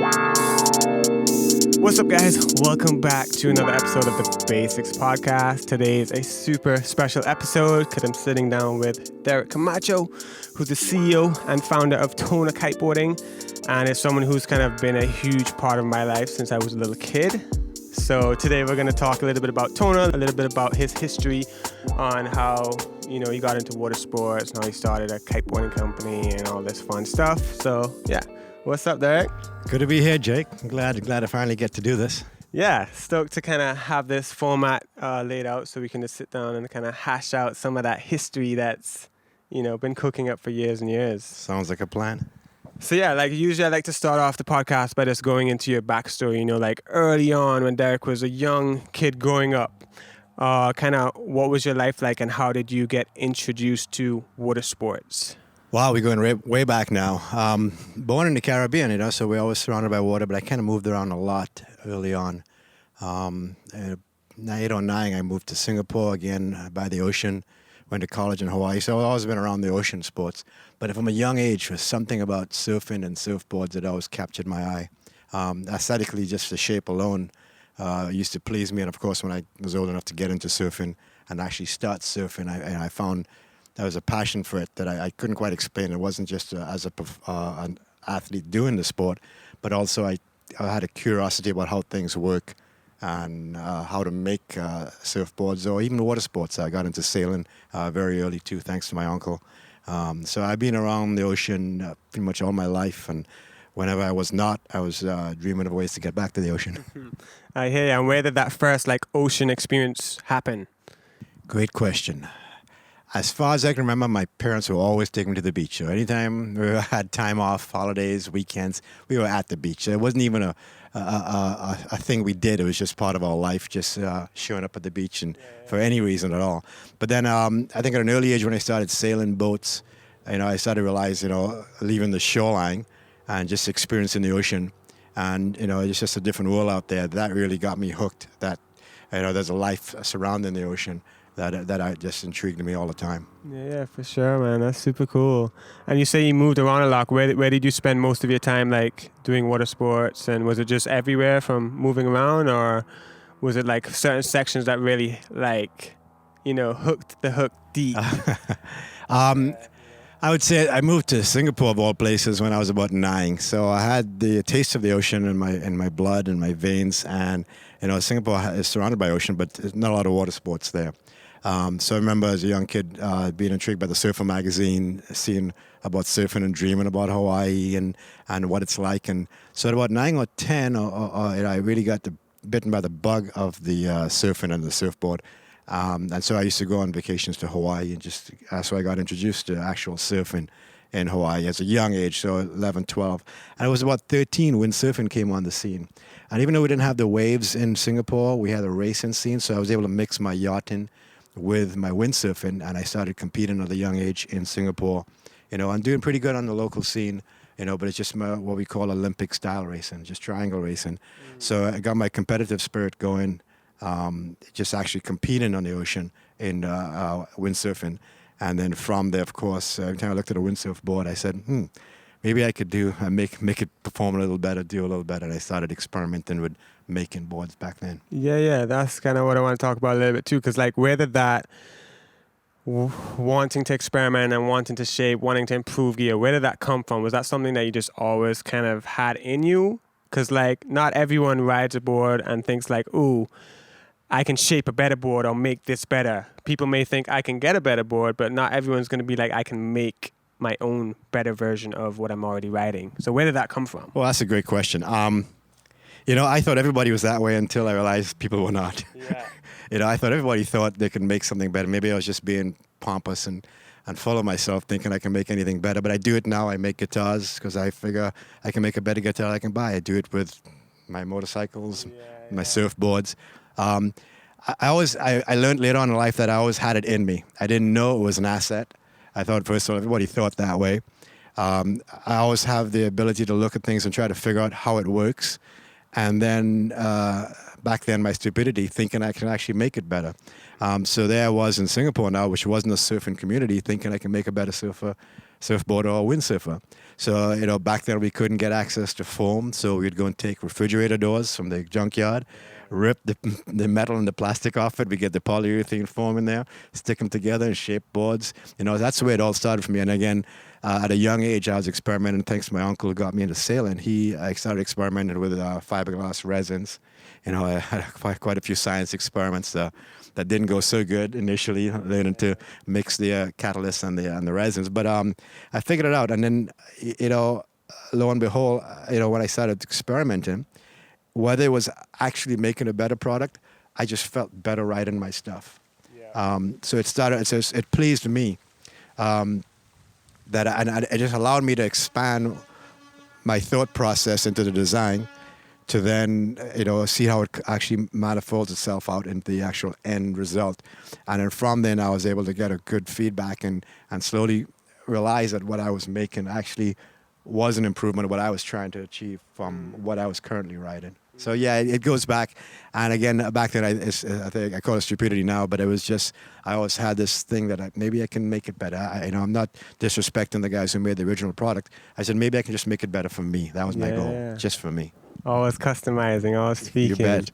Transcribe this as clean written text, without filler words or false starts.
What's up, guys? Welcome back to another episode of the Basics Podcast. Today is a super special episode because I'm sitting down with Derek Camacho, who's the CEO and founder of Tona Kiteboarding, and is someone who's kind of been a huge part of my life since I was a little kid. So today we're going to talk a little bit about Tona, a little bit about his history on how, he got into water sports, and how he started a kiteboarding company and all this fun stuff. So, yeah. What's up, Derek? Good to be here, Jake. I'm glad I finally get to do this. Yeah, stoked to kind of have this format laid out so we can just sit down and kind of hash out some of that history that's, been cooking up for years and years. Sounds like a plan. So yeah, usually I like to start off the podcast by just going into your backstory, early on when Derek was a young kid growing up. Kind of what was your life like and how did you get introduced to water sports? Wow, we're going way back now. Born in the Caribbean, so we're always surrounded by water, but I kind of moved around a lot early on. In 1909, I moved to Singapore, again, by the ocean, went to college in Hawaii, so I've always been around the ocean sports. But from a young age, there was something about surfing and surfboards that always captured my eye. Aesthetically, just the shape alone used to please me, and of course, when I was old enough to get into surfing and actually start surfing, I found there was a passion for it that I couldn't quite explain. It wasn't just as an athlete doing the sport, but also I had a curiosity about how things work and how to make surfboards or even water sports. I got into sailing very early too, thanks to my uncle. So I've been around the ocean pretty much all my life, and whenever I was not, I was dreaming of ways to get back to the ocean. I hear you. And where did that first ocean experience happen? Great question. As far as I can remember, my parents would always take me to the beach. So anytime we had time off, holidays, weekends, we were at the beach. It wasn't even a thing we did. It was just part of our life, just showing up at the beach and for any reason at all. But then I think at an early age when I started sailing boats, I started to realize, leaving the shoreline and just experiencing the ocean. And, it's just a different world out there. That really got me hooked, that, there's a life surrounding the ocean. That just intrigued me all the time. Yeah, for sure, man. That's super cool. And you say you moved around a lot. Where did you spend most of your time, doing water sports? And was it just everywhere from moving around, or was it certain sections that really hooked the hook deep? I would say I moved to Singapore of all places when I was about 9. So I had the taste of the ocean in my blood and my veins. And Singapore is surrounded by ocean, but there's not a lot of water sports there. So I remember as a young kid being intrigued by the Surfer magazine, seeing about surfing and dreaming about Hawaii and what it's like. And so at about 9 or 10, I really got bitten by the bug of the surfing and the surfboard. And so I used to go on vacations to Hawaii, and so I got introduced to actual surfing in Hawaii as a young age, so 11, 12. And it was about 13 when surfing came on the scene. And even though we didn't have the waves in Singapore, we had a racing scene, so I was able to mix my yachting with my windsurfing, and I started competing at a young age in Singapore. I'm doing pretty good on the local scene, but it's just what we call Olympic style racing, just triangle racing. So I got my competitive spirit going, just actually competing on the ocean in windsurfing. And then from there, of course, every time I looked at a windsurf board, I said, maybe I could make it perform a little better, do a little better. And I started experimenting with making boards back then. Yeah, that's kind of what I want to talk about a little bit too, because where did that wanting to experiment and wanting to shape, wanting to improve gear, where did that come from? Was that something that you just always kind of had in you? Because not everyone rides a board and thinks ooh, I can shape a better board or make this better. People may think I can get a better board, but not everyone's going to be I can make my own better version of what I'm already riding. So where did that come from? Well, that's a great question. I thought everybody was that way until I realized people were not. Yeah. I thought everybody thought they could make something better. Maybe I was just being pompous and full of myself, thinking I can make anything better. But I do it now. I make guitars because I figure I can make a better guitar I can buy. I do it with my motorcycles, my surfboards. I learned later on in life that I always had it in me. I didn't know it was an asset. I thought first of all, everybody thought that way. I always have the ability to look at things and try to figure out how it works. And then back then, my stupidity, thinking I can actually make it better. So there I was in Singapore now, which wasn't a surfing community, thinking I can make a better surfboard or a windsurfer. So, back then we couldn't get access to foam, so we'd go and take refrigerator doors from the junkyard, rip the metal and the plastic off it. We get the polyurethane foam in there, stick them together and shape boards. That's the way it all started for me. And again, at a young age, I was experimenting. Thanks to my uncle who got me into sailing. I started experimenting with fiberglass resins. I had quite a few science experiments that didn't go so good initially, learning to mix the catalyst and the resins. But I figured it out, and then lo and behold, when I started experimenting, whether it was actually making a better product, I just felt better writing my stuff. Yeah. So it pleased me that it just allowed me to expand my thought process into the design, to then see how it actually manifolds itself out into the actual end result. And then from then I was able to get a good feedback and slowly realize that what I was making actually was an improvement of what I was trying to achieve from what I was currently writing. So yeah, it goes back. And again, back then I think I call it stupidity now, but it was just, I always had this thing that maybe I can make it better. I'm not disrespecting the guys who made the original product. I said, maybe I can just make it better for me. That was my goal, just for me. Always customizing, always tweaking. You bet.